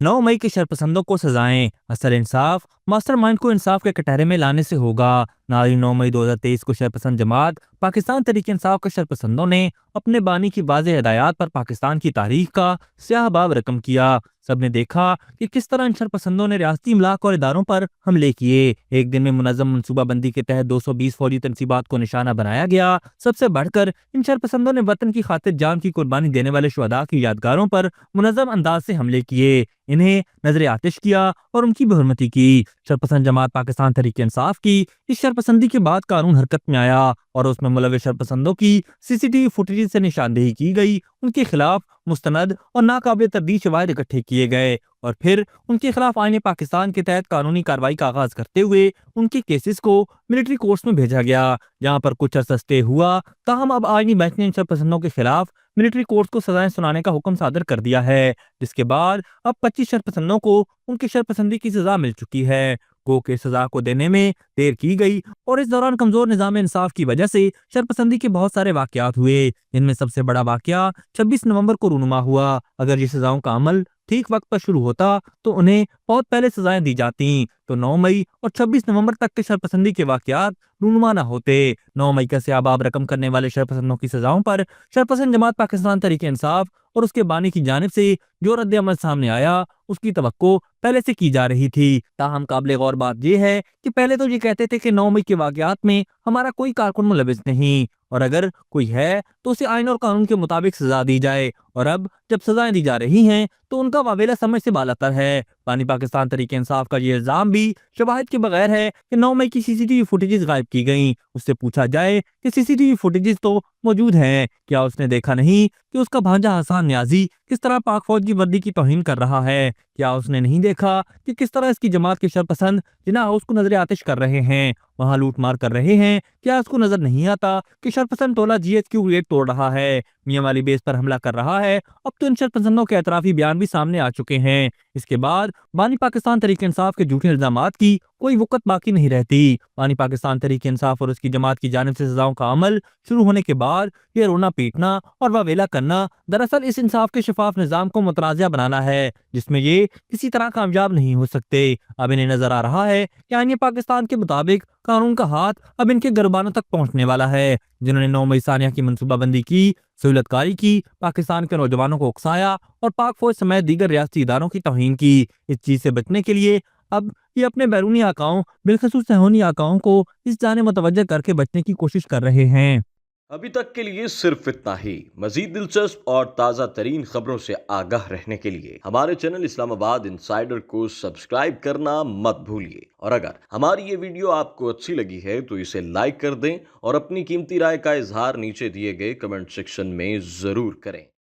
9 मई के शरपसंदों को सजाएं। असल इंसाफ मास्टरमाइंड को इंसाफ के कटहरे में लाने से होगा। नारी 9 मई 2023 को शरपसंद जमात पाकिस्तान तहरीक इंसाफ के शरपसंदों ने अपने बानी की वाज़ेह हिदायत पर पाकिस्तान की तारीख का स्याह बाब रकम किया। सबने देखा कि किस तरह इन शरपसंदों ने रियासती इमलाक और इदारों पर हमले किए। एक दिन में मुनज़्ज़म मनसूबाबंदी के तहत 220 फौजी तनसीबात को निशाना बनाया गया। सबसे बढ़कर इन शरपसंदों ने वतन की खातिर जान की कुर्बानी देने वाले शुहदा की यादगारों पर मुनज़्ज़म अंदाज से हमले किए, इन्हें नजर आतिश किया और उनकी बेहुरमती की। शरपसंद जमात पाकिस्तान तहरीक इंसाफ की इस शरपसंदी के बाद कानून हरकत में आया और उसमें मुलविस शरपसंदों की सीसीटीवी फुटेज से निशानदेही की गई। उनके खिलाफ मुस्तनद और नाकाबिल तरदीद शवाहिद इकट्ठे किए गए और फिर उनके खिलाफ आईने पाकिस्तान के तहत कानूनी कार्रवाई का आगाज करते हुए उनके केसेस को मिलिट्री कोर्ट्स में भेजा गया, जहां पर कुछ अरसा स्टे हुआ। ताहम अब आईनी बेंच ने इन शरपसंदों के खिलाफ मिलिट्री कोर्ट्स को सजाएं सुनाने का हुक्म सादर कर दिया है, जिसके बाद अब 25 शरपसंदों को उनकी शरपसंदी की सजा मिल चुकी है। गो के सजा को देने में देर की गई और इस दौरान कमजोर निजाम इंसाफ की वजह से शरपसंदी के बहुत सारे वाकयात हुए। इनमें सबसे बड़ा वाकया 26 नवंबर को रूनुमा हुआ। अगर ये सजाओं का अमल ठीक वक्त पर शुरू होता तो उन्हें बहुत पहले सजाएं दी जाती, तो 9 मई और 26 नवंबर तक के शरपसंदी के वाकयात रूनुमा न होते। 9 मई का स्याबाब रकम करने वाले शरपसंदों की सजाओं पर शरपसंद जमात पाकिस्तान तहरीक इंसाफ और उसके बानी की जानिब से जो रद्द अमल सामने आया उसकी तवक्को पहले से की जा रही थी। ताहम काबिल गौर बात यह है कि पहले तो ये कहते थे कि 9 मई के वाकयात में हमारा कोई कारकुन मुलविस नहीं और अगर कोई है तो उसे आइन और कानून के मुताबिक सजा दी जाए, और अब जब सजाएं दी जा रही हैं तो उनका वावेला समझ से बालातर है। बानी पाकिस्तान तहरीक इंसाफ का ये इल्जाम भी शवाहिद के बगैर है कि 9 मई की सीसीटीवी फुटेजेस गायब की गई। उससे पूछा जाए कि सीसीटीवी फुटेजेस तो मौजूद हैं, क्या उसने देखा नहीं कि उसका भांजा हसन न्याजी किस तरह पाक फौज की वर्दी की तौहीन कर रहा है? क्या उसने नहीं देखा कि किस तरह इसकी जमात के शरपसंद जिन्ना हाउस को नजर आतिश कर रहे हैं, वहां लूट मार कर रहे हैं? क्या उसको नजर नहीं आता कि शरपसंद टोला GHQ गेट तोड़ रहा है, मियां वाली बेस पर हमला कर रहा है? अब तो इन शरपसंदों के एतराफी बयान भी सामने आ चुके हैं। इसके बाद बानी पाकिस्तान तहरीक इंसाफ के झूठे इल्जामात की कोई वक़्त बाकी नहीं रहती। बानी पाकिस्तान तहरीक इंसाफ और उसकी जमात की जानिब से सजाओं का अमल शुरू होने के बाद ये रोना पीटना और वावेला करना दरअसल इस इंसाफ के शफाफ निजाम को मुतनाज़ा बनाना है, जिसमें ये किसी तरह कामयाब नहीं हो सकते। अब इन्हें नजर आ रहा है कि आईने पाकिस्तान के मुताबिक कानून का हाथ अब इनके गरबानों तक पहुंचने वाला है। जिन्होंने 9 मई सानिया की मनसूबाबंदी की, सहूलतकारी की, पाकिस्तान के नौजवानों को उकसाया और पाक फौज समेत दीगर रियासती इदारों की तौहीन की, इस चीज से बचने के लिए अब ये अपने बैरूनी आकाओं बिलखसूस सहूनी आकाओं को इस जाने मुतवज्जह करके बचने की कोशिश कर रहे हैं। अभी तक के लिए सिर्फ इतना ही। मजीद दिलचस्प और ताज़ा तरीन खबरों से आगाह रहने के लिए हमारे चैनल इस्लामाबाद इंसाइडर को सब्सक्राइब करना मत भूलिए। और अगर हमारी ये वीडियो आपको अच्छी लगी है तो इसे लाइक कर दें और अपनी कीमती राय का इजहार नीचे दिए गए कमेंट सेक्शन में ज़रूर करें।